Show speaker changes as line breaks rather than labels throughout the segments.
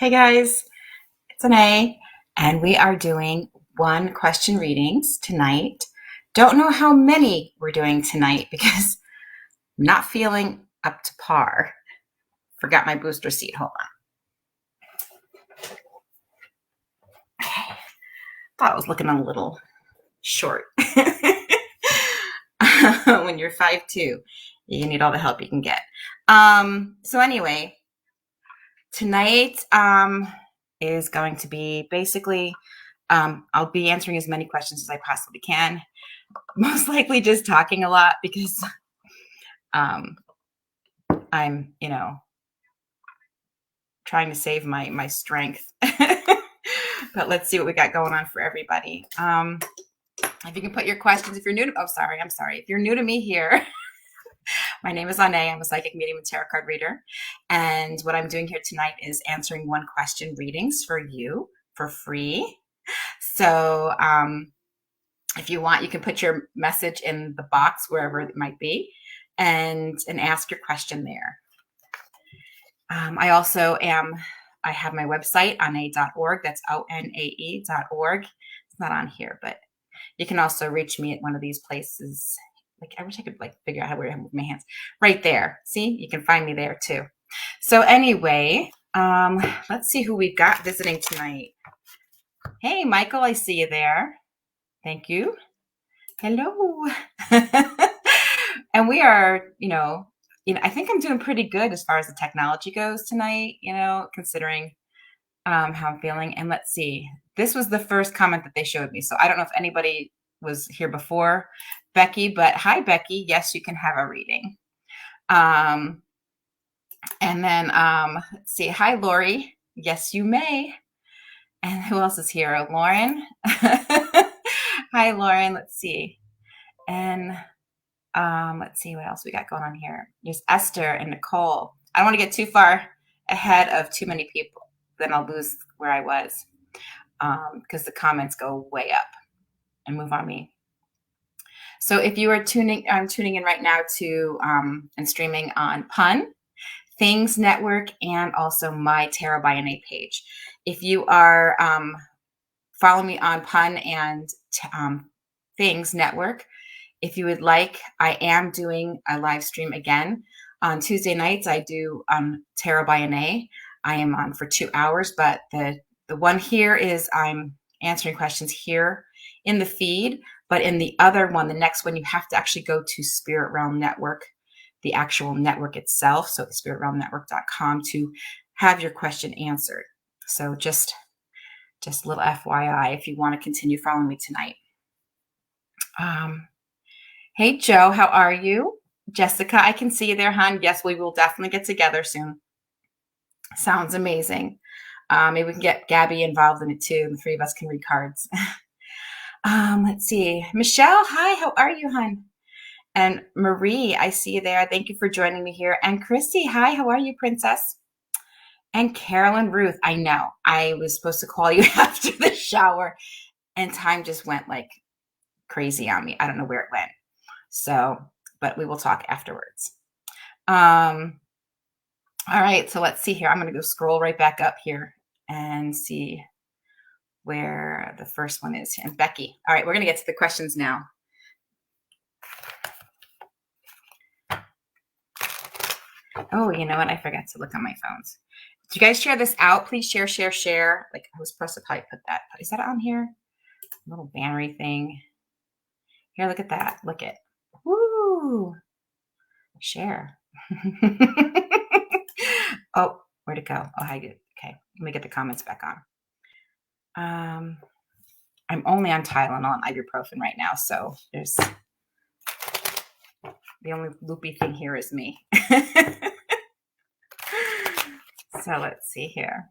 Hey guys, it's Onae, and we are doing one question readings tonight. Don't know how many we're doing tonight because I'm not feeling up to par. Forgot my booster seat. Hold on. Okay. Thought I was looking a little short. When you're 5'2", you need all the help you can get. So anyway, tonight is going to be basically I'll be answering as many questions as I possibly can. Most likely just talking a lot because um, I'm, trying to save my strength. But let's see what we got going on for everybody. If you can put your questions, if you're new to, I'm sorry. If you're new to me here, my name is Onae. I'm a psychic medium and tarot card reader. And what I'm doing here tonight is answering one question readings for you for free. So if you want, you can put your message in the box, wherever it might be, and ask your question there. I have my website, onae.org. That's ONAE.org. It's not on here, but you can also reach me at one of these places. Like, I wish I could figure out how to move my hands. Right there. See, you can find me there too. So anyway, let's see who we've got visiting tonight. Hey, Michael, I see you there. Thank you. Hello. And we are, I think I'm doing pretty good as far as the technology goes tonight, considering how I'm feeling. And let's see, this was the first comment that they showed me. So I don't know if anybody was here before Becky, but hi, Becky. Yes, you can have a reading. And then let's see. Hi, Lori. Yes, you may. And who else is here? Lauren. Hi, Lauren. Let's see. And let's see what else we got going on here. There's Esther and Nicole. I don't want to get too far ahead of too many people. Then I'll lose where I was because the comments go way up and move on me. So if you are tuning in right now to and streaming on Pun, Things Network, and also my Tarot by Onae page. If you are following me on Pun and Things Network, if you would like, I am doing a live stream again. On Tuesday nights, I do Tarot by Onae. I am on for 2 hours, but the one here is I'm answering questions here in the feed. But in the other one, the next one, you have to actually go to Spirit Realm Network, the actual network itself. So spiritrealmnetwork.com to have your question answered. So just a little FYI if you want to continue following me tonight. Hey, Joe, how are you? Jessica, I can see you there, hon. Yes, we will definitely get together soon. Sounds amazing. Maybe we can get Gabby involved in it too. The three of us can read cards. Let's see. Michelle, hi, how are you, hon? And Marie, I see you there. Thank you for joining me here. And Christy, hi, how are you, princess? And Carolyn Ruth, I know. I was supposed to call you after the shower, and time just went like crazy on me. I don't know where it went. So, but we will talk afterwards. All right, so let's see here. I'm going to go scroll right back up here and see where the first one is. And Becky. All right, we're going to get to the questions now. Oh, you know what? I forgot to look on my phones. Did you guys share this out? Please share, share, share. Like, I was supposed to probably put that. Is that on here? A little bannery thing. Here, look at that. Look it. Woo! Share. Oh, where'd it go? Oh, I did. Okay, let me get the comments back on. I'm only on Tylenol and ibuprofen right now, so there's the only loopy thing here is me. So let's see here.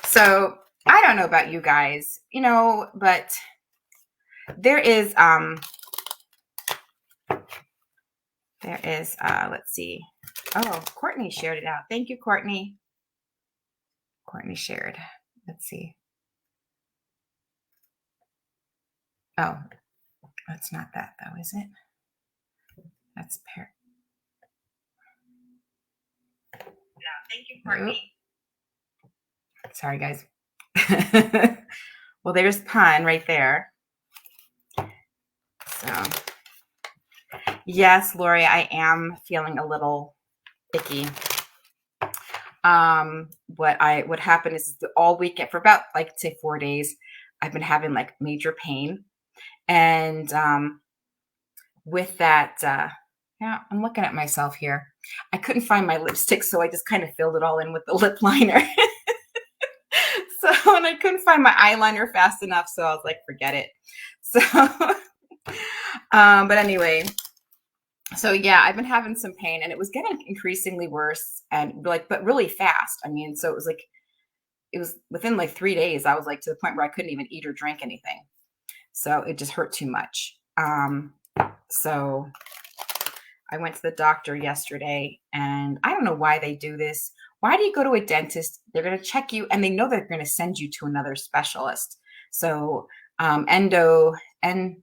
So I don't know about you guys, but there is let's see. Oh, Courtney shared it out. Thank you, Courtney. Courtney shared. Let's see. Oh, that's not that though, is it? That's No, thank you, Courtney. Sorry, guys. Well, there's pun right there. So, yes, Lori, I am feeling a little icky. What happened is all weekend for about like say 4 days, I've been having like major pain, and with that, yeah, I'm looking at myself here. I couldn't find my lipstick, so I just kind of filled it all in with the lip liner. So, and I couldn't find my eyeliner fast enough, so I was like, forget it. So, but anyway, so yeah, I've been having some pain, and it was getting increasingly worse, and like, but really fast. I mean, so it was within like 3 days, I was like to the point where I couldn't even eat or drink anything. So it just hurt too much. So I went to the doctor yesterday, and I don't know why they do this. Why do you go to a dentist? They're going to check you, and they know they're going to send you to another specialist. So endo and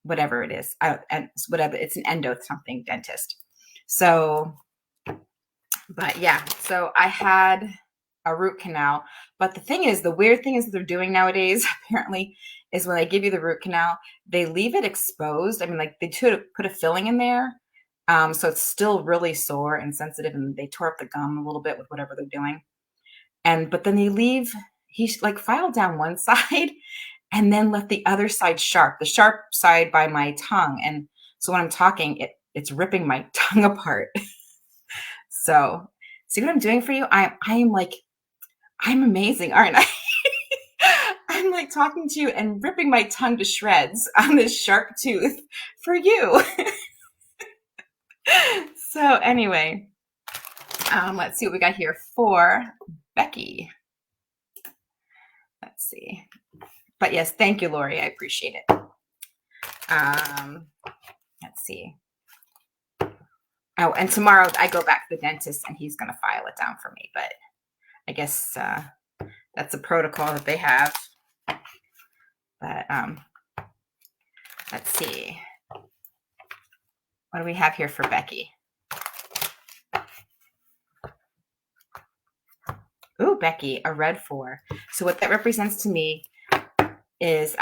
whatever it is, and whatever, it's an endo something dentist. So, but yeah, so I had a root canal. But the thing is, the weird thing is that they're doing nowadays, apparently, is when they give you the root canal, they leave it exposed. I mean, like they put a filling in there. So it's still really sore and sensitive, and they tore up the gum a little bit with whatever they're doing. But then he like filed down one side and then left the other side sharp, the sharp side by my tongue. And so when I'm talking, it's ripping my tongue apart. So see what I'm doing for you? I'm amazing, aren't I? I'm like talking to you and ripping my tongue to shreds on this sharp tooth for you. So anyway, let's see what we got here for Becky. Let's see. But yes, thank you, Lori. I appreciate it. Let's see. Oh, and tomorrow I go back to the dentist, and he's going to file it down for me. But I guess that's a protocol that they have. But let's see. What do we have here for Becky? Ooh, Becky, a red 4. So what that represents to me is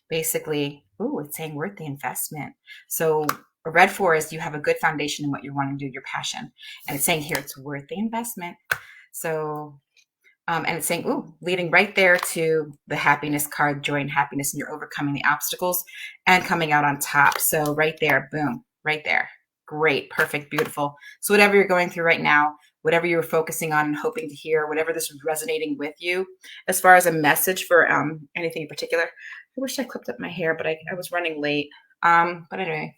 basically, it's saying worth the investment. So a red 4 is you have a good foundation in what you want to do, your passion. And it's saying here it's worth the investment. So, and it's saying, leading right there to the happiness card, joy and happiness, and you're overcoming the obstacles and coming out on top. So right there, boom, right there. Great, perfect, beautiful. So whatever you're going through right now, whatever you were focusing on and hoping to hear, whatever this was resonating with you, as far as a message for anything in particular. I wish I clipped up my hair, but I was running late. But anyway,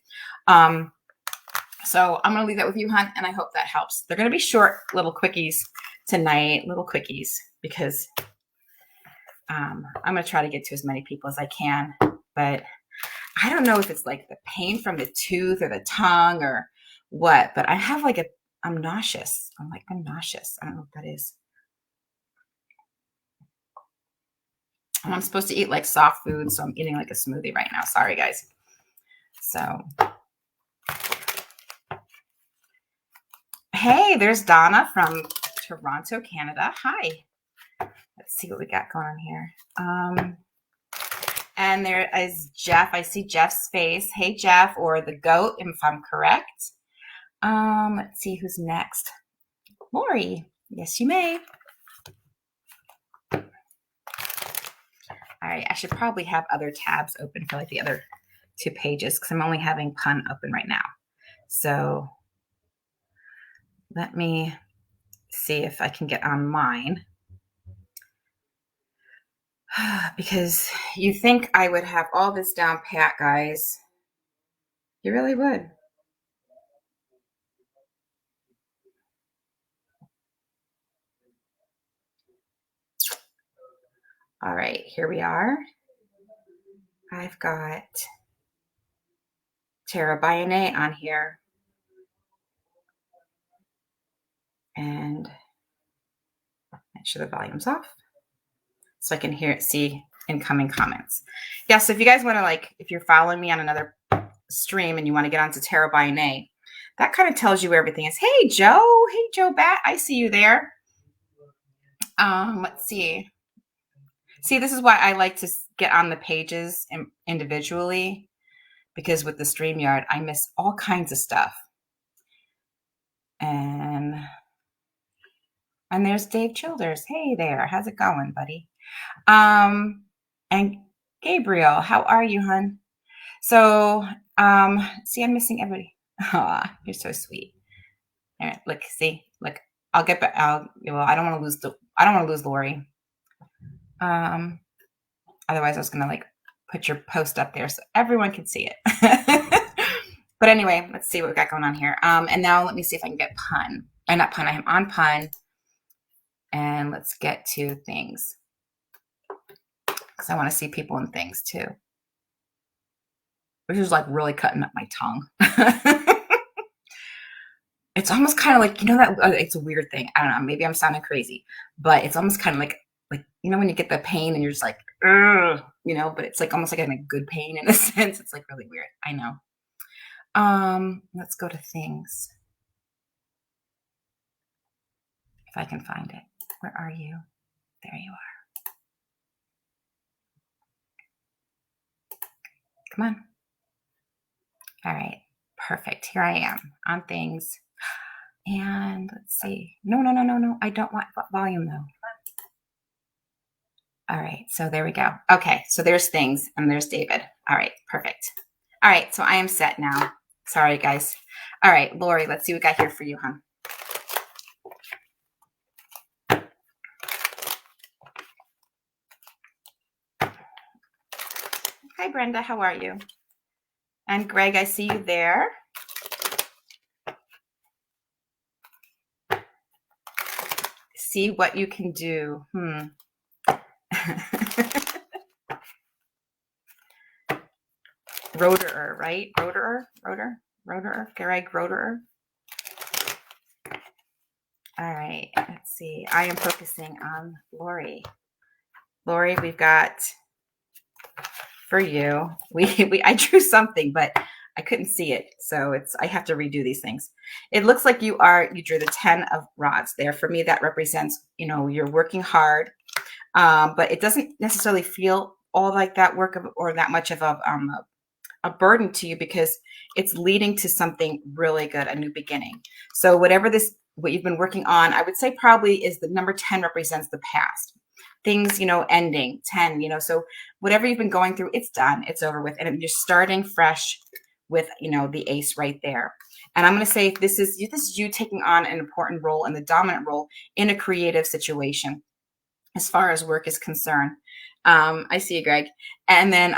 so I'm going to leave that with you, hon, and I hope that helps. They're going to be short little quickies tonight, because I'm going to try to get to as many people as I can. But I don't know if it's like the pain from the tooth or the tongue or what, but I have like I'm nauseous. I'm nauseous. I don't know what that is. And I'm supposed to eat like soft food, so I'm eating like a smoothie right now. Sorry, guys. So, hey, there's Donna from Toronto, Canada. Hi. Let's see what we got going on here. And there is Jeff. I see Jeff's face. Hey, Jeff, or the goat, if I'm correct. Let's see who's next. Lori. Yes, you may. All right. I should probably have other tabs open for like the other 2 pages because I'm only having pun open right now. So let me see if I can get on mine. Because you think I would have all this down pat, guys. You really would. All right, here we are. I've got Tara by Onae on here. And make sure the volume's off so I can see incoming comments. Yeah, so if you guys want to, if you're following me on another stream and you want to get onto Tara by Onae, that kind of tells you where everything is. Hey, Joe. Hey, Joe Bat. I see you there. Let's see. See, this is why I like to get on the pages individually, because with the StreamYard, I miss all kinds of stuff. And there's Dave Childers. Hey there, how's it going, buddy? And Gabriel, how are you, hun? So, see, I'm missing everybody. Aw, you're so sweet. All right, look, see, look, I'll get back. Well, I don't want to lose I don't want to lose Lori. Otherwise I was gonna like put your post up there so everyone can see it. But anyway, let's see what we got going on here. And now let me see if I can get pun. Not pun, I am on pun. And let's get to things. Because I want to see people and things too. Which is like really cutting up my tongue. It's almost kind of like, you know, that it's a weird thing. I don't know, maybe I'm sounding crazy, but it's almost kind of like, you know, when you get the pain and you're just like, you know, but it's like almost like having a good pain in a sense. It's like really weird. I know. Let's go to things. If I can find it. Where are you? There you are. Come on. All right. Perfect. Here I am on things. And let's see. No. I don't want volume though. All right. So there we go. Okay. So there's things and there's David. All right. Perfect. All right. So I am set now. Sorry, guys. All right. Lori, let's see what we got here for you, huh? Hi, Brenda. How are you? And Greg, I see you there. See what you can do. Roderer, right? Roderer? Greg Roderer. All right, let's see. I am focusing on Lori. Lori, we've got for you. I drew something, but I couldn't see it. So I have to redo these things. It looks like you drew the 10 of rods there. For me, that represents, you know, you're working hard, but it doesn't necessarily feel all like that work or that much of a burden to you because it's leading to something really good, a new beginning. So what you've been working on, I would say probably is the number 10 represents the past. Things, you know, ending 10, you know, so whatever you've been going through, it's done, it's over with. And you're starting fresh with, you know, the ace right there. And I'm going to say this is you taking on an important role and the dominant role in a creative situation as far as work is concerned. I see you, Greg. And then,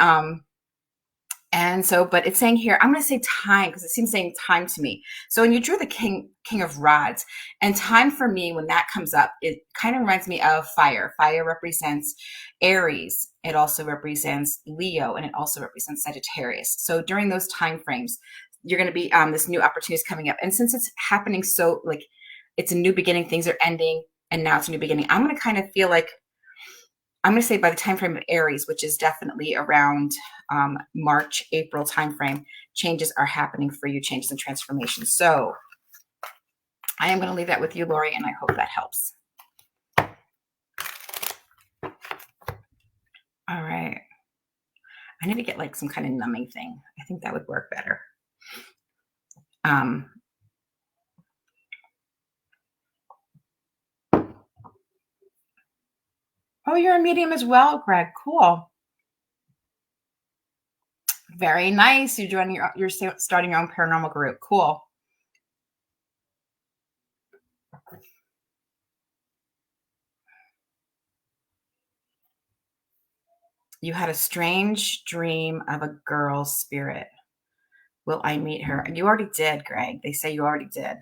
but it's saying here, I'm going to say time because it seems saying time to me. So when you drew the king of rods, and time for me, when that comes up, it kind of reminds me of fire. Fire represents Aries. It also represents Leo, and it also represents Sagittarius. So during those time frames, you're going to be this new opportunity is coming up. And since it's happening, so like it's a new beginning, things are ending, and now it's a new beginning. I'm going to kind of feel like I'm going to say by the time frame of Aries, which is definitely around March, April timeframe, changes are happening for you, changes and transformations. So I am going to leave that with you, Lori, and I hope that helps. All right. I need to get like some kind of numbing thing. I think that would work better. Oh, you're a medium as well, Greg. Cool. Very nice. You're starting your own paranormal group. Cool. You had a strange dream of a girl's spirit. Will I meet her? You already did, Greg. They say you already did.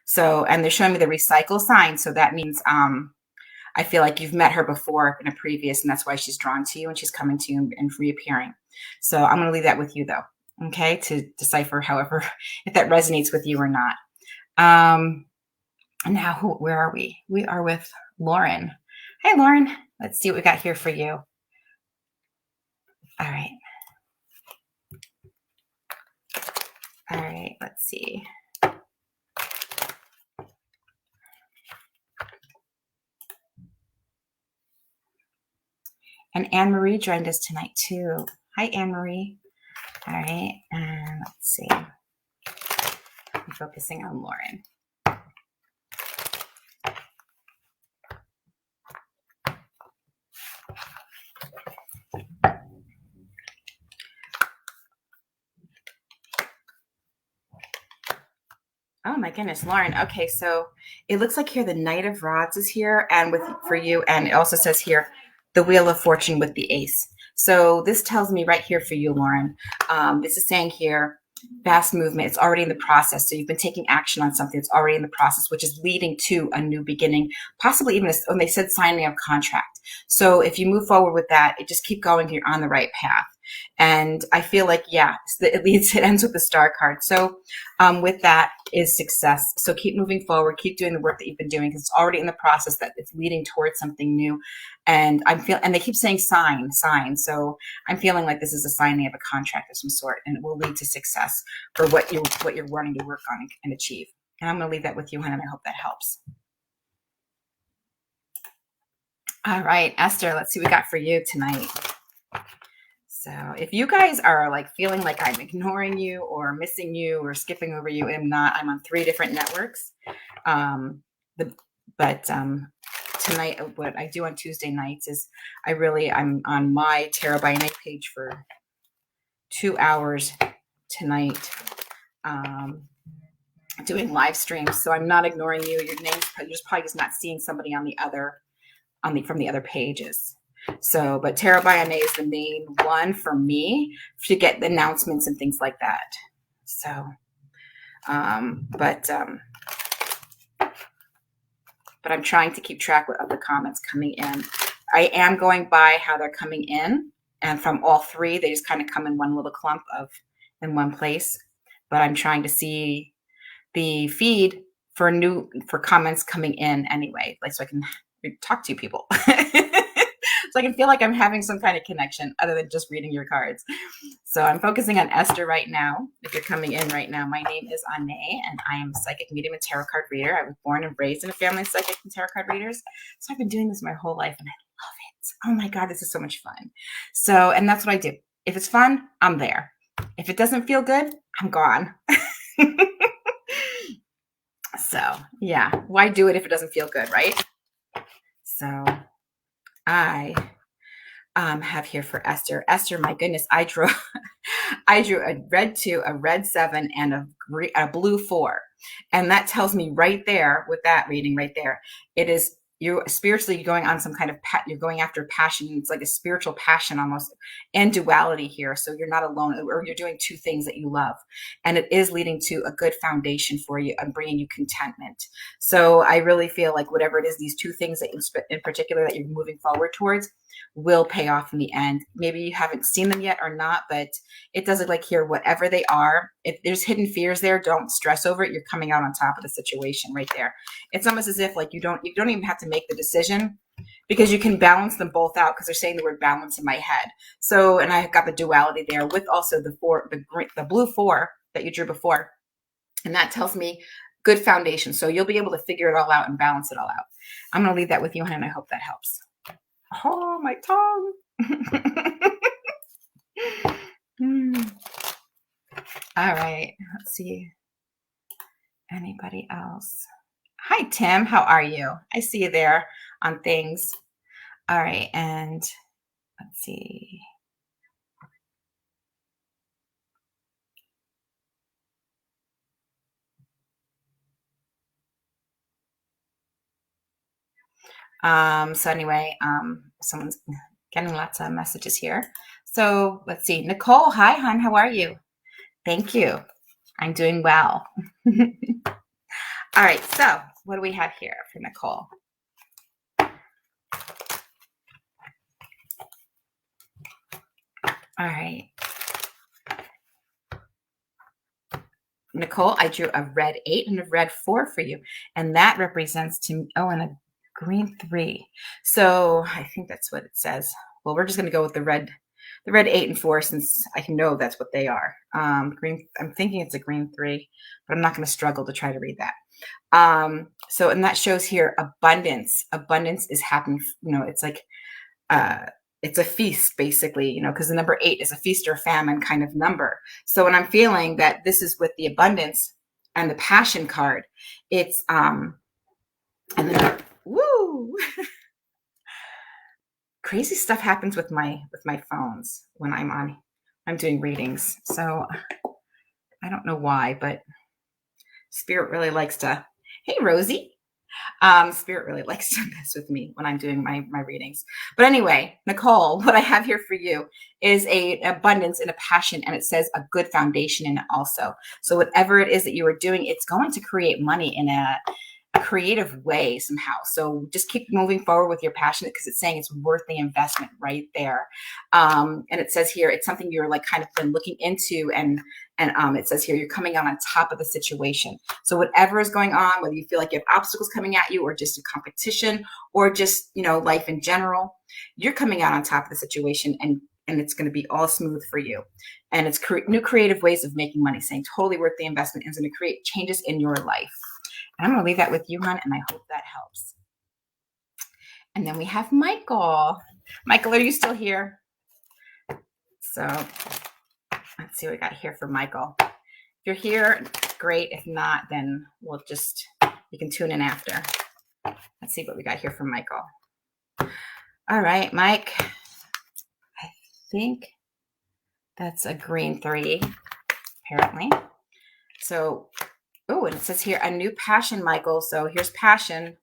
So, and they're showing me the recycle sign. So that means I feel like you've met her before in a previous, and that's why she's drawn to you and she's coming to you and reappearing. So I'm going to leave that with you though. Okay. To decipher however, if that resonates with you or not. Now where are we? We are with Lauren. Hey, Lauren, let's see what we got here for you. All right. All right. Let's see. And Anne-Marie joined us tonight too. Hi, Anne-Marie. All right, and let's see. I'm focusing on Lauren. Oh my goodness, Lauren. Okay, so it looks like here the Knight of Rods is here, and for you, and it also says here the Wheel of Fortune with the Ace. So this tells me right here for you, Lauren. This is saying here fast movement. It's already in the process. So you've been taking action on something. It's already in the process, which is leading to a new beginning, possibly even when they said signing of contract. So if you move forward with that, it just keep going. You're on the right path. And I feel like, yeah, it ends with the Star card. So with that is success. So keep moving forward, keep doing the work that you've been doing, because it's already in the process that it's leading towards something new. And and they keep saying sign. So I'm feeling like this is a signing of a contract of some sort, and it will lead to success for what you're wanting to work on and achieve. And I'm going to leave that with you, Hannah, and I hope that helps. All right, Esther, let's see what we got for you tonight. So if you guys are like feeling like I'm ignoring you or missing you or skipping over you, I'm not. I'm on 3 different networks. Tonight, what I do on Tuesday nights is I'm on my Tarot by Night page for 2 hours tonight, doing live streams. So I'm not ignoring you. Your name's you're just not seeing somebody on the other from the other pages. So, but Tarot by Onae is the main one for me to get the announcements and things like that. So, but I'm trying to keep track of the comments coming in. I am going by how they're coming in, and from all 3, they just kind of come in one little clump in one place. But I'm trying to see the feed for comments coming in anyway, like so I can talk to you people. So I can feel like I'm having some kind of connection other than just reading your cards. So I'm focusing on Esther right now. If you're coming in right now, my name is Onae, and I am a psychic medium and tarot card reader. I was born and raised in a family of psychic and tarot card readers. So I've been doing this my whole life, and I love it. Oh my God, this is so much fun. So, and that's what I do. If it's fun, I'm there. If it doesn't feel good, I'm gone. So yeah, why do it if it doesn't feel good, right? So I have here for Esther. Esther, my goodness, I drew a red 2, a red 7, and a blue 4. And that tells me right there with that reading right there, it is you're spiritually going on some kind of you're going after passion. It's like a spiritual passion almost, and duality here. So you're not alone, or you're doing 2 things that you love, and it is leading to a good foundation for you and bringing you contentment. So I really feel like whatever it is, these 2 things that in particular that you're moving forward towards will pay off in the end. Maybe you haven't seen them yet or not, but it does look like here, whatever they are, if there's hidden fears there, don't stress over it. You're coming out on top of the situation right there. It's almost as if like you don't even have to make the decision, because you can balance them both out, because they're saying the word balance in my head. So, and I got the duality there with also the blue 4 that you drew before. And that tells me good foundation. So you'll be able to figure it all out and balance it all out. I'm going to leave that with you, and I hope that helps. Oh, my tongue. All right. Let's see. Anybody else? Hi, Tim. How are you? I see you there on things. All right. And let's see. So anyway, someone's getting lots of messages here. So let's see. Nicole, hi, hon. How are you? Thank you. I'm doing well. All right. So what do we have here for Nicole? All right. Nicole, I drew a red 8 and a red 4 for you. And that represents and a green 3. So I think that's what it says. Well, we're just going to go with the red 8 and 4, since I know that's what they are. Green, I'm thinking it's a green 3, but I'm not going to struggle to try to read that. So, and that shows here abundance. Abundance is happening. It's like it's a feast basically, you know, because the number 8 is a feast or famine kind of number. So when I'm feeling that this is with the abundance and the passion card, it's and then woo, crazy stuff happens with my phones when I'm doing readings. So I don't know why, but Spirit really likes to. Hey, Rosie. Spirit really likes to mess with me when I'm doing my readings. But anyway, Nicole, what I have here for you is a abundance and a passion, and it says a good foundation in it also. So whatever it is that you are doing, it's going to create money in a creative way somehow. So just keep moving forward with your passion because it's saying it's worth the investment right there. And it says here it's something you're like kind of been looking into, and it says here you're coming out on top of the situation. So whatever is going on, whether you feel like you have obstacles coming at you or just a competition or just, you know, life in general, you're coming out on top of the situation, and it's going to be all smooth for you. And it's new creative ways of making money, saying totally worth the investment, and it's going to create changes in your life. And I'm going to leave that with you, hon, and I hope that helps. And then we have Michael. Michael, are you still here? So let's see what we got here for Michael. If you're here, great. If not, then we'll just, you can tune in after. Let's see what we got here for Michael. All right, Mike. I think that's a green 3, apparently. So, oh, and it says here, a new passion, Michael. So here's passion,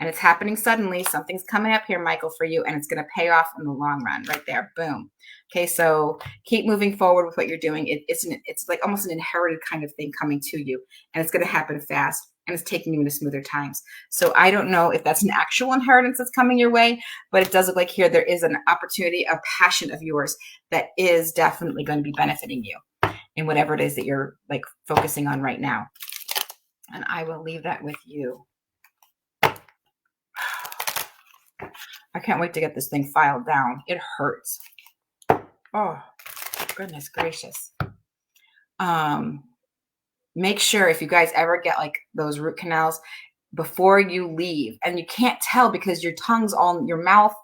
and it's happening suddenly. Something's coming up here, Michael, for you, and it's going to pay off in the long run right there. Boom. Okay, so keep moving forward with what you're doing. It's like almost an inherited kind of thing coming to you, and it's going to happen fast, and it's taking you into smoother times. So I don't know if that's an actual inheritance that's coming your way, but it does look like here there is an opportunity, a passion of yours that is definitely going to be benefiting you in whatever it is that you're like focusing on right now. And I will leave that with you. I can't wait to get this thing filed down. It hurts. Oh, goodness gracious. Make sure if you guys ever get like those root canals before you leave, and you can't tell because your mouth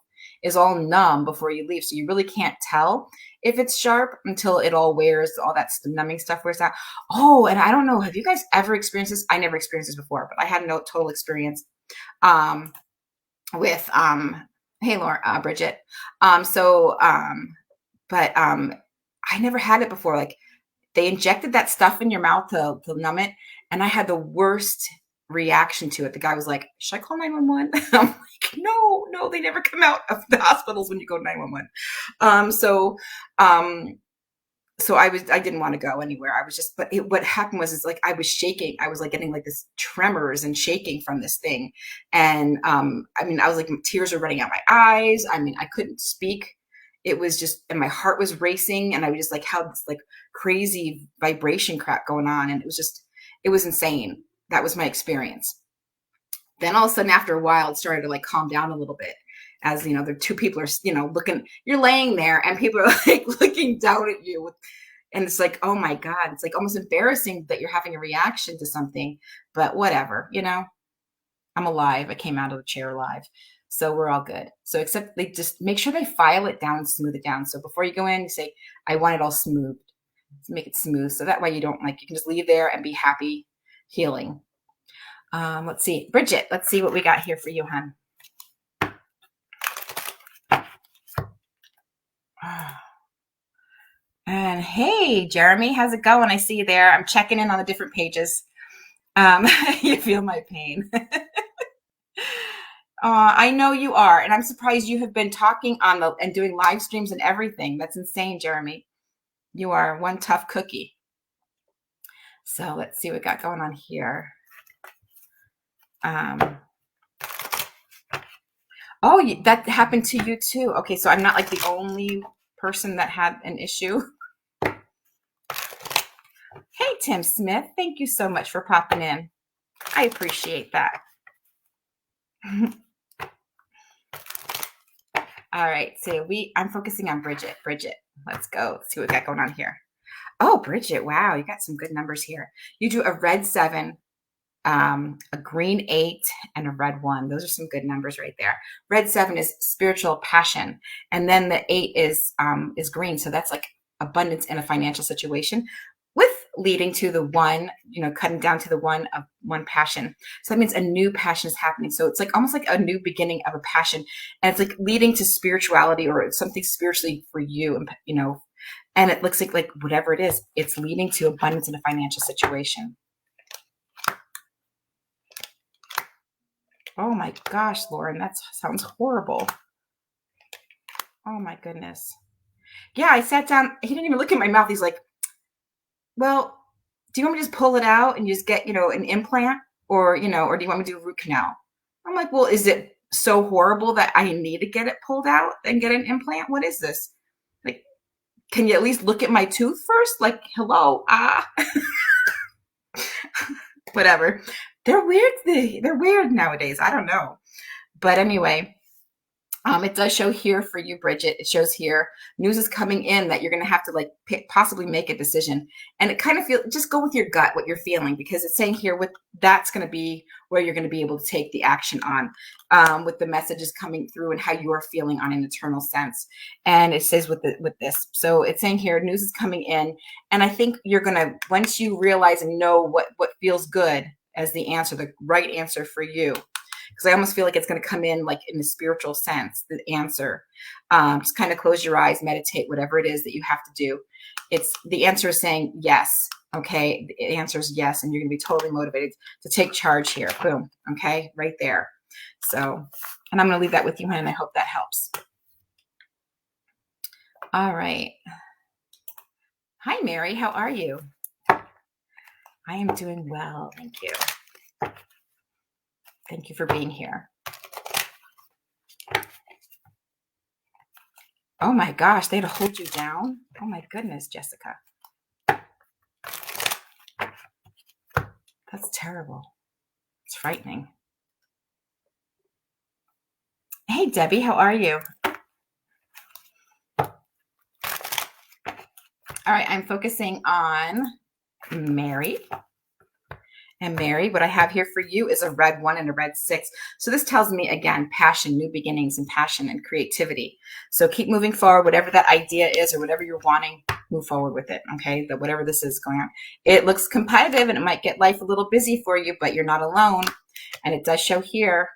is all numb before you leave. So you really can't tell if it's sharp until it all wears, all that numbing stuff wears out. Oh, and I don't know, have you guys ever experienced this? I never experienced this before, but I had no total experience with hey Laura, Bridget. But I never had it before. Like they injected that stuff in your mouth to numb it, and I had the worst reaction to it. The guy was like, should I call 911? I'm like, no, they never come out of the hospitals when you go to 911. So I didn't want to go anywhere. I was just, what happened was, like, I was shaking. I was like getting like this tremors and shaking from this thing. And, I mean, I was like, tears were running out my eyes. I mean, I couldn't speak. It was just, and my heart was racing, and I was just like, had this like crazy vibration crap going on. And it was insane. That was my experience. Then all of a sudden, after a while, it started to like calm down a little bit. As you know, the two people are, you know, looking, you're laying there and people are like looking down at you. And it's like, oh my God, it's like almost embarrassing that you're having a reaction to something, but whatever, you know, I'm alive. I came out of the chair alive. So we're all good. So except they just make sure they file it down and smooth it down. So before you go in, you say, I want it all smooth. Make it smooth. So that way you don't like, you can just leave there and be happy healing. Let's see. Bridget, let's see what we got here for you, hon. And hey, Jeremy, how's it going? I see you there. I'm checking in on the different pages. You feel my pain. I know you are, and I'm surprised you have been talking and doing live streams and everything. That's insane, Jeremy. You are one tough cookie. So let's see what we got going on here. Oh, that happened to you too. Okay, so I'm not like the only person that had an issue. Hey, Tim Smith, thank you so much for popping in. I appreciate that. All right, so I'm focusing on Bridget. Bridget, let's go. Let's see what we got going on here. Oh, Bridget, wow, you got some good numbers here. You do a red 7, a green 8, and a red 1. Those are some good numbers right there. Red 7 is spiritual passion, and then the 8 is green, so that's like abundance in a financial situation, with leading to the 1, cutting down to the 1 of 1 passion. So that means a new passion is happening. So it's like almost like a new beginning of a passion, and it's like leading to spirituality or something spiritually for you, and it looks like whatever it is, it's leading to abundance in a financial situation. Oh my gosh, Lauren, that sounds horrible. Oh my goodness. Yeah, I sat down. He didn't even look at my mouth. He's like, well, do you want me to just pull it out and just get, an implant, or do you want me to do a root canal? I'm like, well, is it so horrible that I need to get it pulled out and get an implant? What is this? Like, can you at least look at my tooth first? Like, hello, whatever. They're weird. They're weird nowadays. I don't know. But anyway, it does show here for you, Bridget. It shows here news is coming in that you're going to have to possibly make a decision. And it kind of just go with your gut, what you're feeling, because it's saying here that's going to be where you're going to be able to take the action on, with the messages coming through and how you are feeling on an internal sense. And it says with this. So it's saying here news is coming in. And I think you're going to, once you realize and know what feels good as the answer, the right answer for you, because I almost feel like it's going to come in like in the spiritual sense, the answer. Just kind of close your eyes, meditate, whatever it is that you have to do. The answer is saying yes. Okay. The answer is yes. And you're going to be totally motivated to take charge here. Boom. Okay. Right there. So, and I'm going to leave that with you, honey, and I hope that helps. All right. Hi, Mary. How are you? I am doing well. Thank you. Thank you for being here. Oh my gosh, they had to hold you down? Oh my goodness, Jessica. That's terrible. It's frightening. Hey, Debbie, how are you? All right, I'm focusing on Mary. And Mary, what I have here for you is a red 1 and a red 6. So this tells me, again, passion, new beginnings, and passion and creativity. So keep moving forward, whatever that idea is or whatever you're wanting, move forward with it, okay? Whatever this is going on. It looks competitive and it might get life a little busy for you, but you're not alone. And it does show here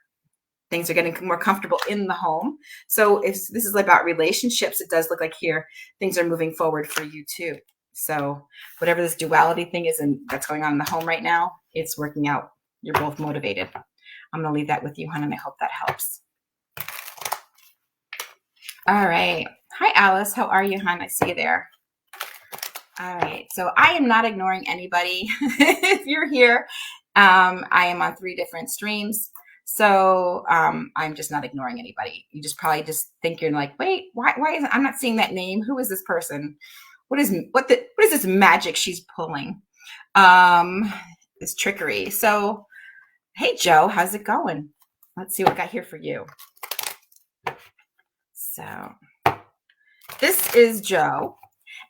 things are getting more comfortable in the home. So if this is about relationships, it does look like here things are moving forward for you too. So whatever this duality thing is and that's going on in the home right now, it's working out. You're both motivated. I'm going to leave that with you, hon, and I hope that helps. All right. Hi, Alice. How are you, hon? I see you there. All right. So I am not ignoring anybody. If you're here, I am on 3 different streams. So I'm just not ignoring anybody. You just probably just think you're like, wait, why isn't I'm not seeing that name? Who is this person? What is this magic she's pulling? This trickery. So, hey, Joe, how's it going? Let's see what I got here for you. So, this is Joe,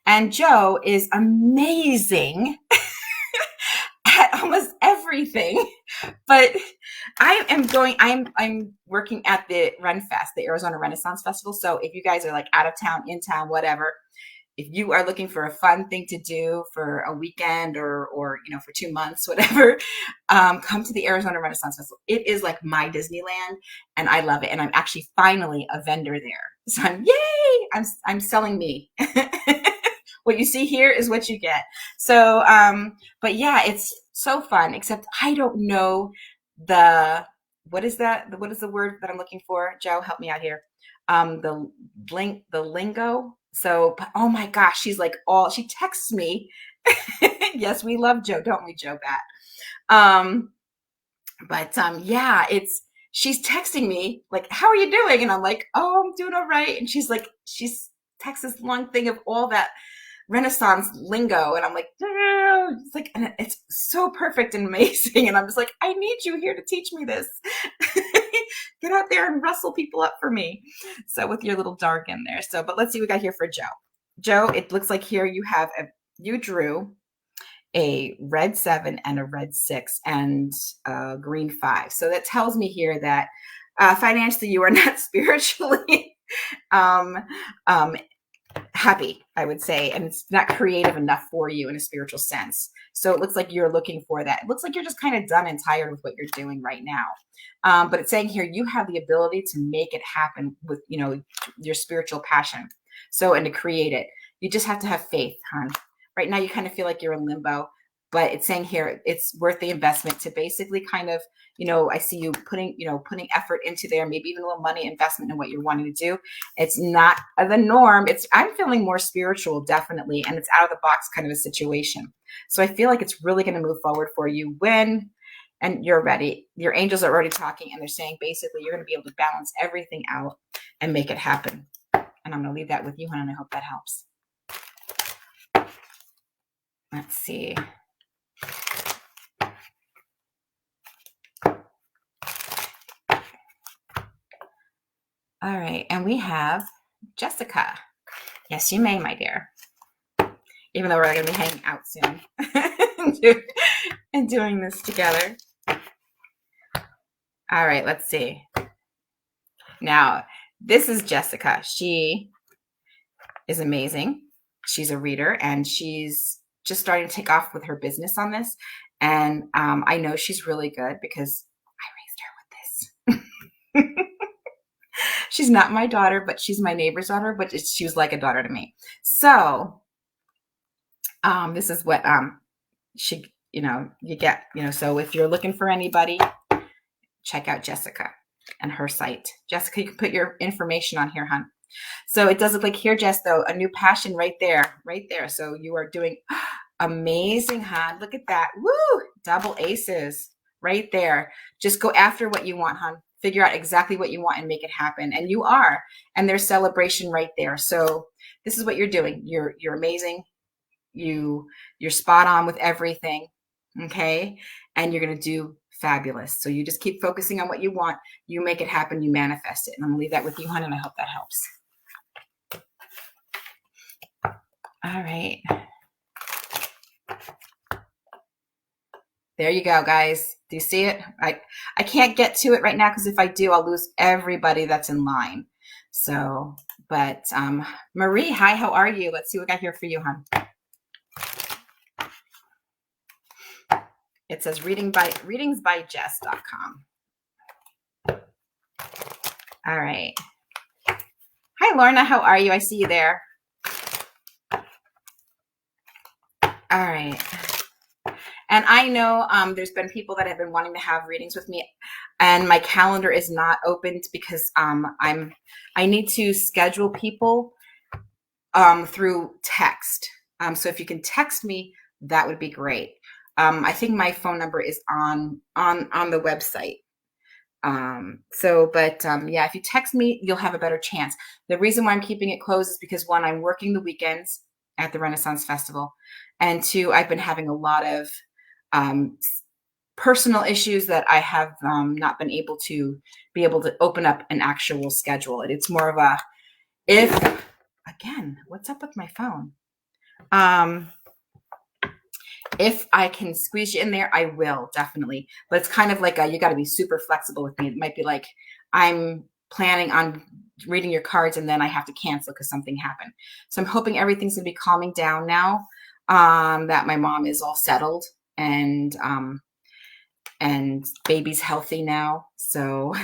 and Joe is amazing at almost everything. But I'm working at the Ren Fest, the Arizona Renaissance Festival. So if you guys are like out of town, in town, whatever, if you are looking for a fun thing to do for a weekend or for 2 months, whatever, come to the Arizona Renaissance Festival. It is like my Disneyland, and I love it. And I'm actually finally a vendor there. So I'm selling me. What you see here is what you get. So, but yeah, it's so fun, except I don't know what is that? What is the word that I'm looking for? Joe, help me out here. The lingo. So, oh my gosh, she texts me. Yes, we love Joe, don't we, Joe Bat? Yeah, she's texting me like, how are you doing? And I'm like, oh, I'm doing all right. And she's texts this long thing of all that Renaissance lingo. And I'm like, it's like, and it's so perfect and amazing. And I'm just like, I need you here to teach me this. Get out there and rustle people up for me. So with your little dark in there. So, but let's see what we got here for Joe. Joe, it looks like here you drew a red 7 and a red 6 and a green 5. So that tells me here that financially you are not spiritually um, um, happy, I would say, and it's not creative enough for you in a spiritual sense. So it looks like you're looking for that. It looks like you're just kind of done and tired with what you're doing right now. But it's saying here you have the ability to make it happen with, you know, your spiritual passion. So, and to create it, you just have to have faith, hon. Right now, you kind of feel like you're in limbo, but it's saying here it's worth the investment to basically kind of, you know, I see you putting, you know, putting effort into there, maybe even a little money investment in what you're wanting to do. It's not the norm. I'm feeling more spiritual, definitely, and it's out of the box kind of a situation. So I feel like it's really going to move forward for you when, and you're ready. Your angels are already talking, and they're saying basically you're going to be able to balance everything out and make it happen. And I'm going to leave that with you, hon, and I hope that helps. Let's see. All right, and we have Jessica. Yes, you may, my dear. Even though we're going to be hanging out soon and doing this together. All right, let's see. Now, this is Jessica. She is amazing. She's a reader, and she's just starting to take off with her business on this. And I know she's really good because I raised her with this. She's not my daughter, but she's my neighbor's daughter, but she was like a daughter to me. So this is what she, you know, you get, you know, so if you're looking for anybody, check out Jessica and her site. Jessica, you can put your information on here, hon. So it does look like here, Jess, though, a new passion right there, right there. So you are doing amazing, hon. Look at that. Woo! Double aces right there. Just go after what you want, hon. Figure out exactly what you want and make it happen. And you are. And there's celebration right there. So this is what you're doing. You're amazing. You're spot on with everything. Okay. And you're going to do fabulous. So you just keep focusing on what you want. You make it happen. You manifest it. And I'm going to leave that with you, hon, and I hope that helps. All right. There you go, guys. Do you see it? I can't get to it right now because if I do, I'll lose everybody that's in line. So, but Marie, hi, how are you? Let's see what I got here for you, hon. It says readingsbyjess.com. All right. Hi, Lorna. How are you? I see you there. All right. And I know there's been people that have been wanting to have readings with me, and my calendar is not opened because I need to schedule people through text. So if you can text me, that would be great. I think my phone number is on the website. Yeah, if you text me, you'll have a better chance. The reason why I'm keeping it closed is because one, I'm working the weekends at the Renaissance Festival, and two, I've been having a lot of personal issues that I have not been able to open up an actual schedule. It's more of a, again, what's up with my phone? If I can squeeze you in there, I will, definitely. But it's kind of like you got to be super flexible with me. It might be like I'm planning on reading your cards and then I have to cancel because something happened. So I'm hoping everything's going to be calming down now, that my mom is all settled and baby's healthy now. So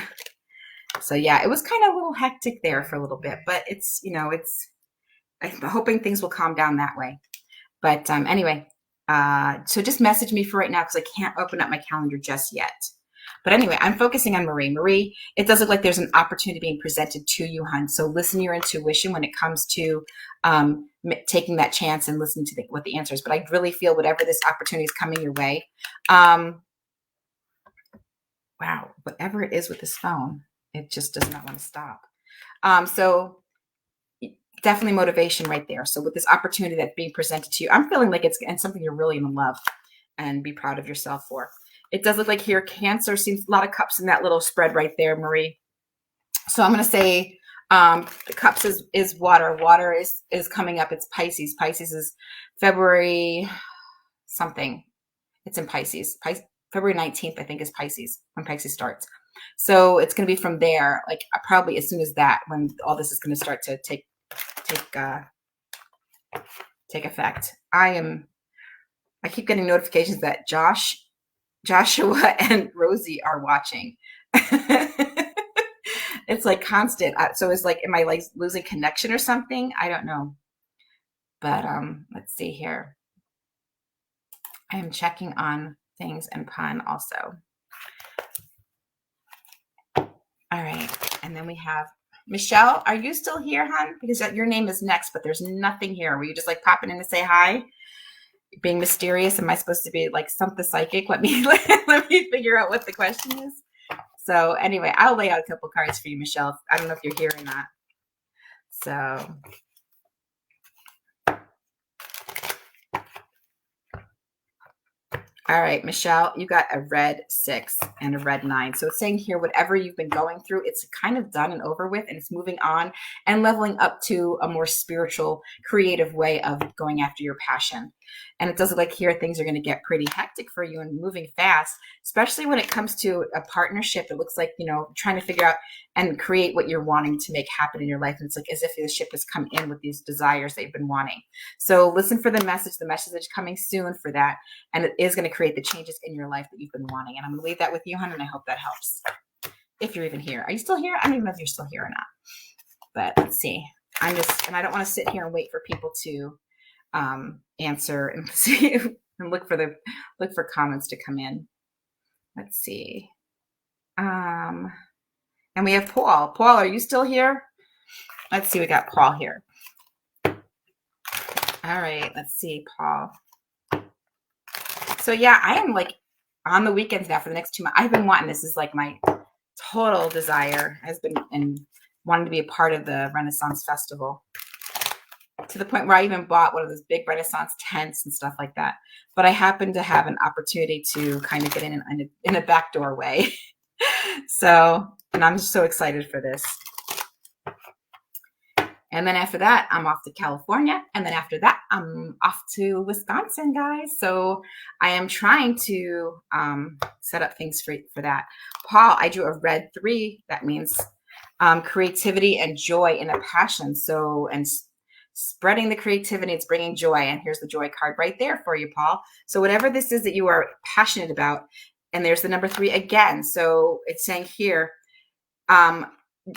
yeah, it was kind of a little hectic there for a little bit, but it's, you know, I'm hoping things will calm down that way. But anyway, so just message me for right now because I can't open up my calendar just yet. But anyway, I'm focusing on Marie. Marie, it does look like there's an opportunity being presented to you, hon. So listen to your intuition when it comes to taking that chance and listening to what the answer is. But I really feel whatever this opportunity is coming your way. Wow, whatever it is with this phone, it just does not want to stop. So definitely motivation right there. So with this opportunity that's being presented to you, I'm feeling like it's something you're really in love and be proud of yourself for. It does look like here Cancer seems a lot of cups in that little spread right there, Marie. So I'm going to say the cups is water. Water is coming up. It's Pisces. Pisces is February something. It's in Pisces. February 19th, I think, is Pisces, when Pisces starts. So it's going to be from there, like probably as soon as that, when all this is going to start to take effect. I keep getting notifications that Joshua and Rosie are watching. It's like constant. So it's like, am I like losing connection or something? I don't know. But let's see here. I am checking on things and Pun also. All right. And then we have Michelle. Are you still here, hon? Because your name is next, but there's nothing here. Were you just like popping in to say hi? Being mysterious? Am I supposed to be like something psychic? Let me figure out what the question is. So anyway, I'll lay out a couple cards for you, Michelle. I don't know if you're here or not. So all right, Michelle, you got a red 6 and a red 9. So it's saying here, whatever you've been going through, it's kind of done and over with, and it's moving on and leveling up to a more spiritual, creative way of going after your passion. And it does look like here things are going to get pretty hectic for you and moving fast, especially when it comes to a partnership. It looks like, trying to figure out and create what you're wanting to make happen in your life. And it's like as if the ship has come in with these desires that you've been wanting. So listen for the message. The message is coming soon for that. And it is going to create the changes in your life that you've been wanting. And I'm going to leave that with you, hon, and I hope that helps. If you're even here. Are you still here? I don't even know if you're still here or not. But let's see. And I don't want to sit here and wait for people to answer and see and look for comments to come in. Let's see. And we have Paul. Paul, are you still here? Let's see. We got Paul here. All right. Let's see, Paul. So yeah, I am like on the weekends now for the next 2 months. I've been wanting this. Is like my total desire has been and wanting to be a part of the Renaissance Festival, to the point where I even bought one of those big Renaissance tents and stuff like that. But I happened to have an opportunity to kind of get in a backdoor way. So, and I'm just so excited for this. And then after that, I'm off to California. And then after that, I'm off to Wisconsin, guys. So I am trying to set up things for that. Paul, I drew a red 3. That means creativity and joy and a passion. So, and spreading the creativity, it's bringing joy. And here's the joy card right there for you, Paul. So whatever this is that you are passionate about, and there's the number 3 again. So it's saying here,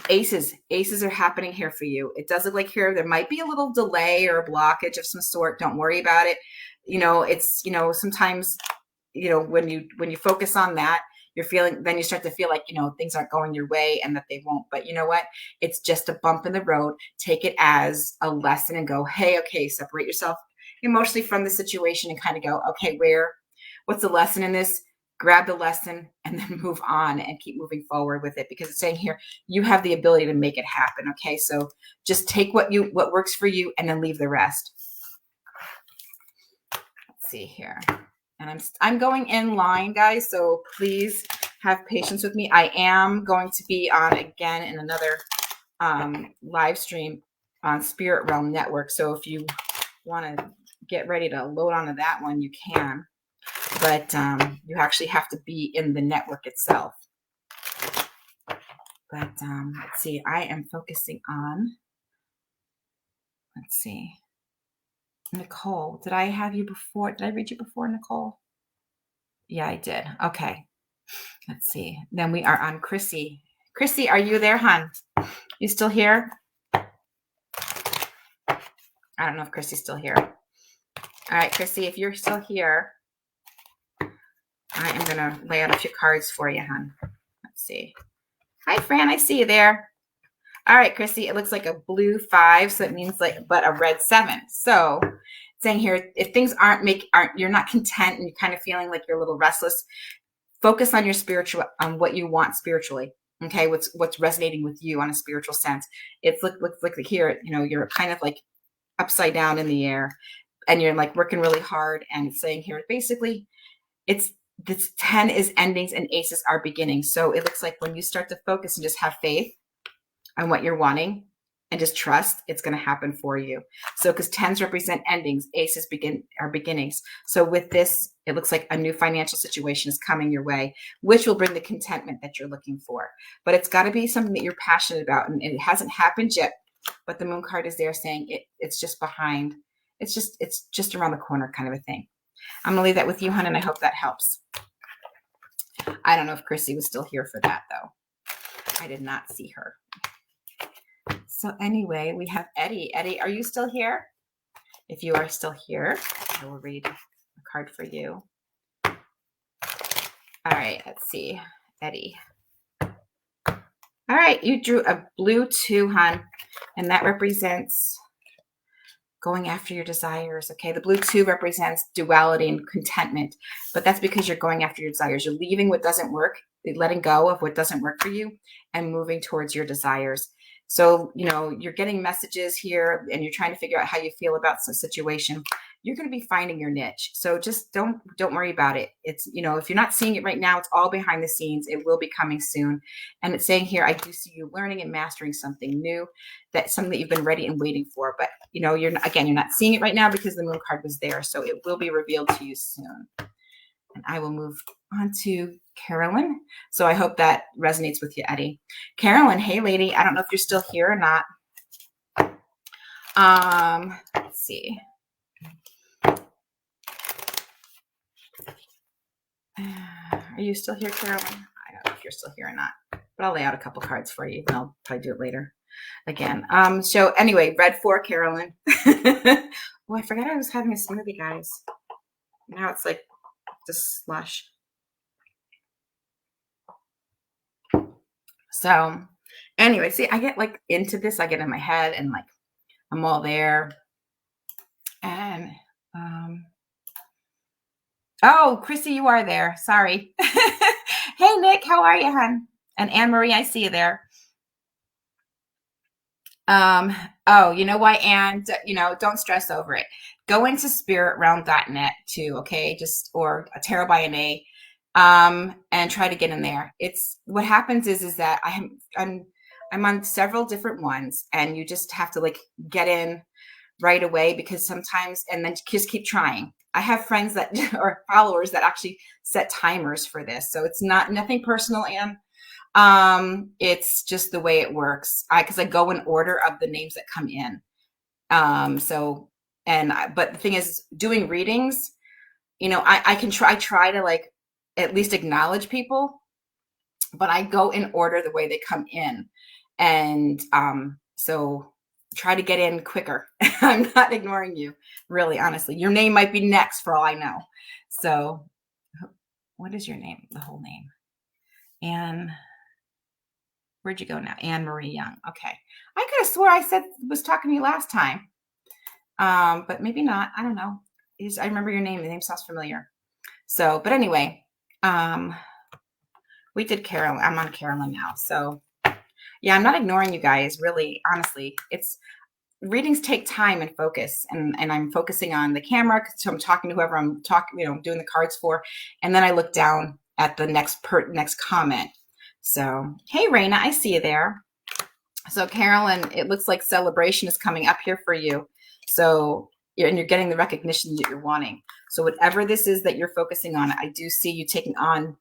aces are happening here for you. It does look like here there might be a little delay or a blockage of some sort. Don't worry about it. It's sometimes when you focus on that, then you start to feel like things aren't going your way and that they won't. But you know what? It's just a bump in the road. Take it as a lesson and go, hey, okay, separate yourself emotionally from the situation and kind of go, okay, what's the lesson in this? Grab the lesson and then move on and keep moving forward with it, because it's saying here you have the ability to make it happen. Okay, so just take what works for you and then leave the rest. Let's see here, and I'm going in line, guys, so please have patience with me. I am going to be on again in another live stream on Spirit Realm Network, so if you want to get ready to load onto that one, you can. But you actually have to be in the network itself. But let's see. I am focusing on, let's see, Nicole. Did I have you before? Did I read you before, Nicole? Yeah, I did. Okay. Let's see. Then we are on Chrissy. Chrissy, are you there, hon? You still here? I don't know if Chrissy's still here. All right, Chrissy, if you're still here, I am going to lay out a few cards for you, hon. Let's see. Hi, Fran. I see you there. All right, Chrissy. It looks like a blue 5, so it means but a red 7. So saying here, if things you're not content and you're kind of feeling like you're a little restless, focus on on what you want spiritually. Okay, what's resonating with you on a spiritual sense. It's looks like here, you're kind of like upside down in the air, and you're like working really hard. And it's saying here, basically, this 10 is endings and aces are beginnings. So it looks like when you start to focus and just have faith on what you're wanting and just trust it's going to happen for you. So because 10s represent endings, aces are beginnings. So with this, it looks like a new financial situation is coming your way, which will bring the contentment that you're looking for. But it's got to be something that you're passionate about, and it hasn't happened yet. But the moon card is there saying it's just behind. It's just around the corner kind of a thing. I'm going to leave that with you, hon, and I hope that helps. I don't know if Chrissy was still here for that, though. I did not see her. So anyway, we have Eddie. Eddie, are you still here? If you are still here, I will read a card for you. All right, let's see. Eddie. All right, you drew a blue 2, hon, and that represents going after your desires. Okay, the blue 2 represents duality and contentment, but that's because you're going after your desires. You're leaving what doesn't work, letting go of what doesn't work for you, and moving towards your desires. So, you know, you're getting messages here and you're trying to figure out how you feel about the situation. You're going to be finding your niche. So just don't worry about it. It's, you know, if you're not seeing it right now, it's all behind the scenes. It will be coming soon. And it's saying here, I do see you learning and mastering something new, that's something that you've been ready and waiting for. But, you know, you're not seeing it right now because the moon card was there. So it will be revealed to you soon. And I will move on to Carolyn. So I hope that resonates with you, Eddie. Carolyn, hey, lady. I don't know if you're still here or not. Let's see. Are you still here, Carolyn? I don't know if you're still here or not, but I'll lay out a couple cards for you, and I'll probably do it later again. So anyway, red 4, Carolyn. Oh, I forgot I was having a smoothie, guys. Now it's like just slush. So anyway, see, I get like into this, I get in my head and like I'm all there. And oh, Chrissy, you are there. Sorry. Hey, Nick, how are you, hon? And Anne Marie, I see you there. Oh, you know why, Anne? You know, don't stress over it. Go into spiritrealm.net too, okay? Just or a tarot by Onae, and try to get in there. It's what happens is that I'm on several different ones, and you just have to like get in right away because sometimes, and then just keep trying. I have friends that or followers that actually set timers for this, so it's nothing personal, Anne. It's just the way it works. Because I go in order of the names that come in. But the thing is, doing readings, you know, I try to like at least acknowledge people, but I go in order the way they come in. And so try to get in quicker. I'm not ignoring you, really, honestly. Your name might be next for all I know. So what is your name? The whole name. Anne. Where'd you go now? Anne Marie Young. Okay. I could have swore I was talking to you last time. But maybe not. I don't know. I remember your name. The name sounds familiar. So, but anyway, we did Carolyn. I'm on Carolyn now. So yeah, I'm not ignoring you guys, really, honestly. Readings take time and focus, and I'm focusing on the camera, so I'm talking to whoever I'm doing the cards for, and then I look down at the next comment. So, hey, Raina, I see you there. So, Carolyn, it looks like celebration is coming up here for you. So, you're getting the recognition that you're wanting. So, whatever this is that you're focusing on, I do see you taking on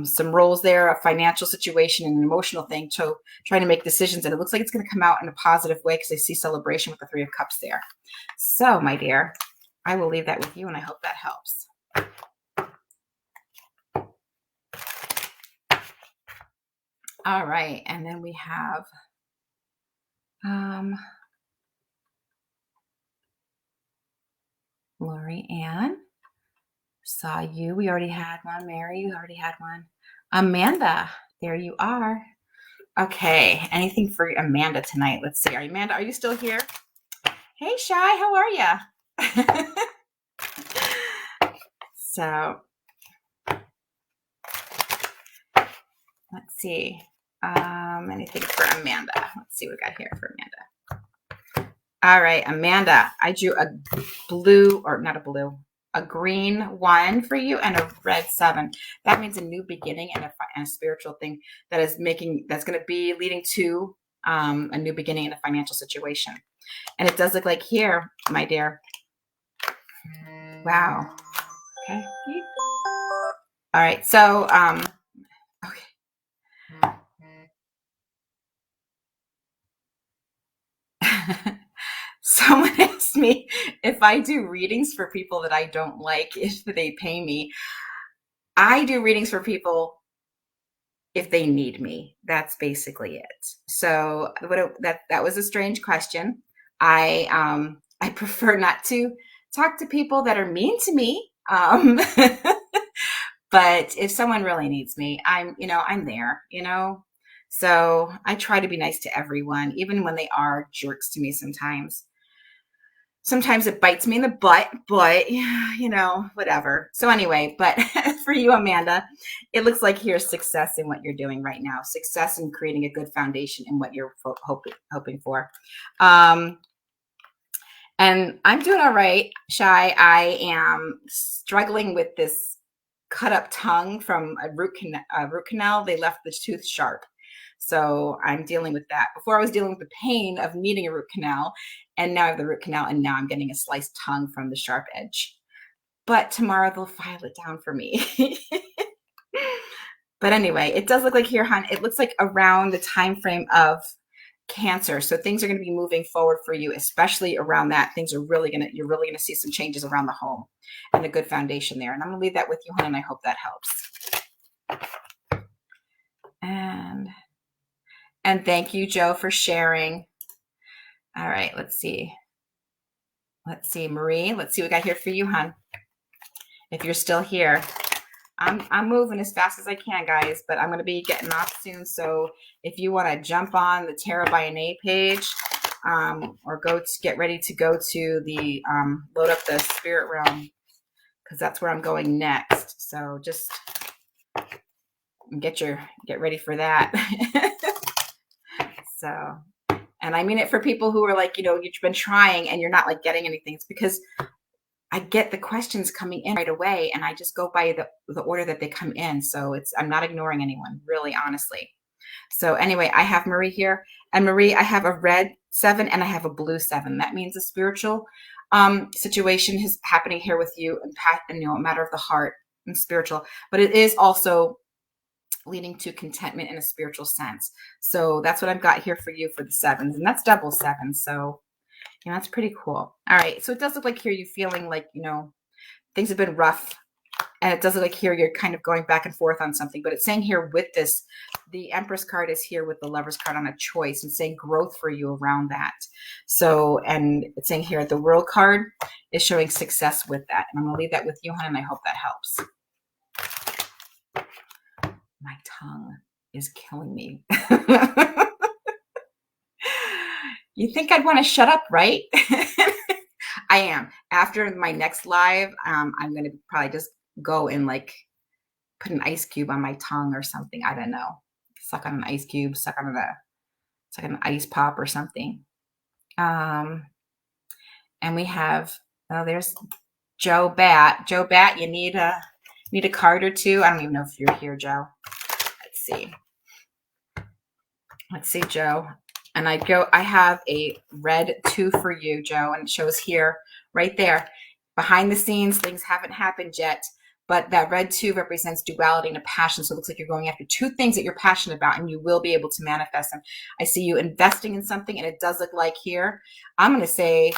some roles there, a financial situation and an emotional thing, so trying to make decisions. And it looks like it's going to come out in a positive way because I see celebration with the 3 of Cups there. So, my dear, I will leave that with you, and I hope that helps. All right, and then we have Lori Ann. Saw you. We already had one. Mary, you already had one. Amanda, there you are. Okay, anything for Amanda tonight? Let's see. Amanda, are you still here? Hey, Shy, how are you? So, let's see. Anything for Amanda? Let's see what we got here for Amanda. All right, Amanda, I drew a blue, or not a blue, a green 1 for you and a red 7. That means a new beginning and a spiritual thing that's going to be leading to a new beginning in a financial situation. And it does look like here, my dear. Wow. Okay. All right. So, okay. Someone asked me if I do readings for people that I don't like, if they pay me. I do readings for people if they need me. That's basically it. So that was a strange question. I prefer not to talk to people that are mean to me. But if someone really needs me, I'm there, So I try to be nice to everyone, even when they are jerks to me sometimes. Sometimes it bites me in the butt, but whatever. So anyway, but for you, Amanda, it looks like here's success in what you're doing right now. Success in creating a good foundation in what you're hoping for. And I'm doing all right, Shy. I am struggling with this cut up tongue from a root canal. They left the tooth sharp. So I'm dealing with that. Before I was dealing with the pain of needing a root canal, and now I have the root canal, and now I'm getting a sliced tongue from the sharp edge. But tomorrow they'll file it down for me. But anyway, it does look like here, hon, it looks like around the time frame of Cancer. So things are going to be moving forward for you, especially around that. You're really going to see some changes around the home and a good foundation there. And I'm going to leave that with you, hon, and I hope that helps. And thank you, Joe, for sharing. All right, let's see. Marie, let's see what we got here for you, hon. If you're still here. I'm moving as fast as I can, guys, but I'm going to be getting off soon. So if you want to jump on the Tarot by Onae page, or get ready to go to the load up the spirit realm, because that's where I'm going next. So just get ready for that. So, and I mean it for people who are like, you've been trying and you're not like getting anything. It's because I get the questions coming in right away, and I just go by the order that they come in. So I'm not ignoring anyone, really, honestly. So anyway, I have Marie here, and Marie, I have a red 7 and I have a blue 7. That means a spiritual situation is happening here with you, and a matter of the heart and spiritual, but it is also leading to contentment in a spiritual sense. So that's what I've got here for you for the 7s, and that's double 7. So that's pretty cool. All right. So it does look like here you're feeling like, things have been rough. And it does look like here you're kind of going back and forth on something. But it's saying here with this, the Empress card is here with the Lover's card on a choice, and saying growth for you around that. So, and it's saying here the World card is showing success with that. And I'm going to leave that with you, hon, and I hope that helps. My tongue is killing me. You think I'd want to shut up, right? I am. After my next live, I'm going to probably just go and like put an ice cube on my tongue or something. I don't know. Suck on an ice cube, suck on an ice pop or something. And we have, there's Joe Bat. Joe Bat, you need a card or two. I don't even know if you're here, Joe. Let's see, Joe. And I have a red 2 for you, Joe, and it shows here, right there. Behind the scenes, things haven't happened yet, but that red 2 represents duality and a passion. So it looks like you're going after 2 things that you're passionate about, and you will be able to manifest them. I see you investing in something, and it does look like here, I'm going to say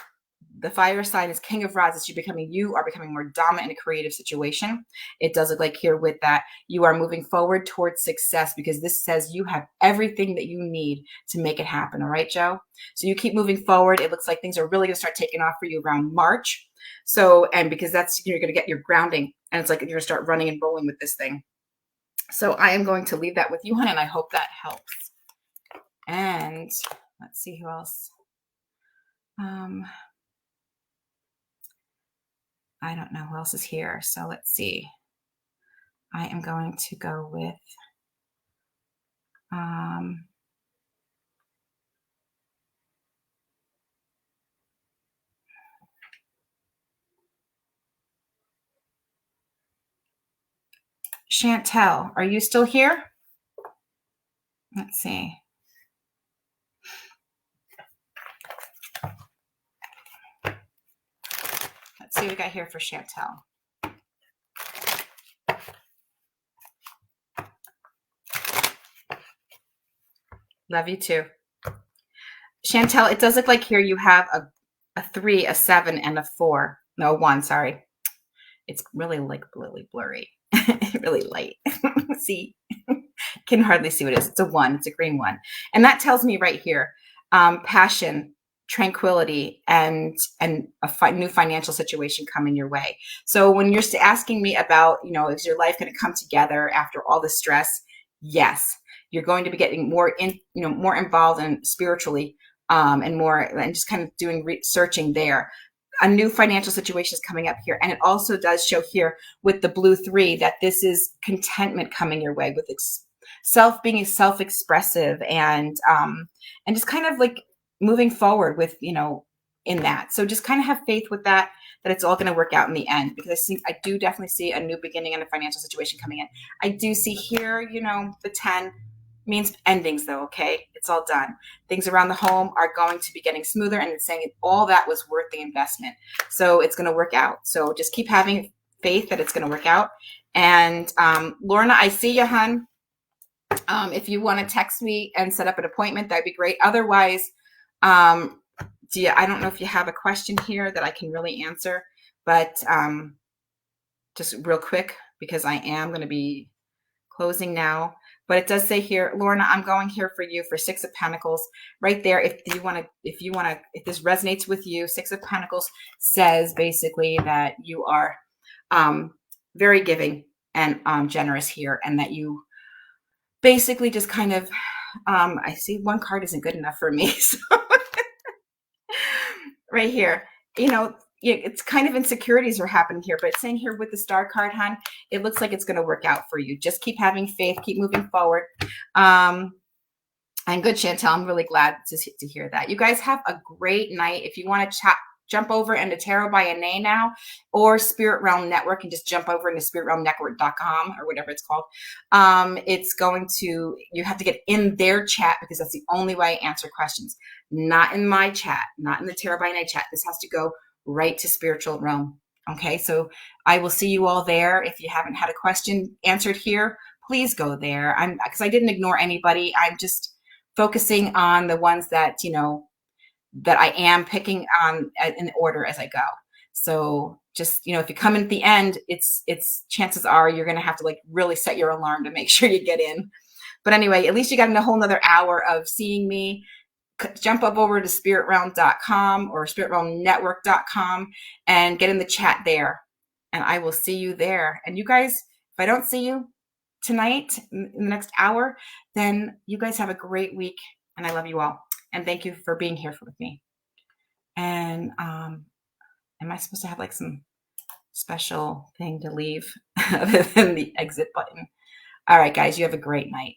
the fire sign is King of Rods. You are becoming more dominant in a creative situation. It does look like here with that, you are moving forward towards success, because this says you have everything that you need to make it happen. All right, Joe? So you keep moving forward. It looks like things are really going to start taking off for you around March. So, and because that's, you're going to get your grounding, and it's like you're going to start running and rolling with this thing. So I am going to leave that with you, honey, and I hope that helps. And let's see who else. I don't know who else is here. So let's see. I am going to go with Chantel. Are you still here? Let's see. Let's see what we got here for Chantel. Love you too. Chantel, it does look like here you have a 3, a 7, and a 4. No, 1, sorry. It's really like really blurry, really light. See, can hardly see what it is. It's a 1, it's a green 1. And that tells me right here, passion, tranquility, and a new financial situation coming your way. So when you're asking me about, is your life going to come together after all the stress? Yes, you're going to be getting more more involved in spiritually, and just kind of doing researching there. A new financial situation is coming up here. And it also does show here with the blue 3 that this is contentment coming your way with being self-expressive and just kind of like moving forward with, in that. So just kind of have faith with that it's all going to work out in the end, because I do definitely see a new beginning and a financial situation coming in. I do see here, the 10 means endings though. Okay. It's all done. Things around the home are going to be getting smoother, and it's saying all that was worth the investment. So it's going to work out. So just keep having faith that it's going to work out. And Lorna, I see you, hon. If you want to text me and set up an appointment, that'd be great. Otherwise, I don't know if you have a question here that I can really answer, but just real quick, because I am going to be closing now. But it does say here, Lorna, I'm going here for you for 6 of Pentacles right there. If this resonates with you, 6 of Pentacles says basically that you are very giving and generous here, and that you basically just kind of, I see one card isn't good enough for me. So right here, it's kind of insecurities are happening here, but it's saying here with the Star card, hon, it looks like it's going to work out for you. Just keep having faith, keep moving forward. And good, Chantel, I'm really glad to hear that. You guys have a great night. If you want to jump over into Tarot by Onae now, or Spirit Realm Network, and just jump over into spiritrealmnetwork.com or whatever it's called. You have to get in their chat, because that's the only way I answer questions. Not in my chat, not in the Tarot by Onae chat. This has to go right to Spiritual Realm. Okay, so I will see you all there. If you haven't had a question answered here, please go there. Because I didn't ignore anybody. I'm just focusing on the ones that, that I am picking on in order as I go. So just, if you come in at the end, it's chances are you're going to have to like really set your alarm to make sure you get in. But anyway, at least you got a whole nother hour of seeing me. Jump up over to spiritrealm.com or spiritrealmnetwork.com and get in the chat there. And I will see you there. And you guys, if I don't see you tonight in the next hour, then you guys have a great week. And I love you all. And thank you for being here with me. And am I supposed to have like some special thing to leave other than the exit button? All right, guys, you have a great night.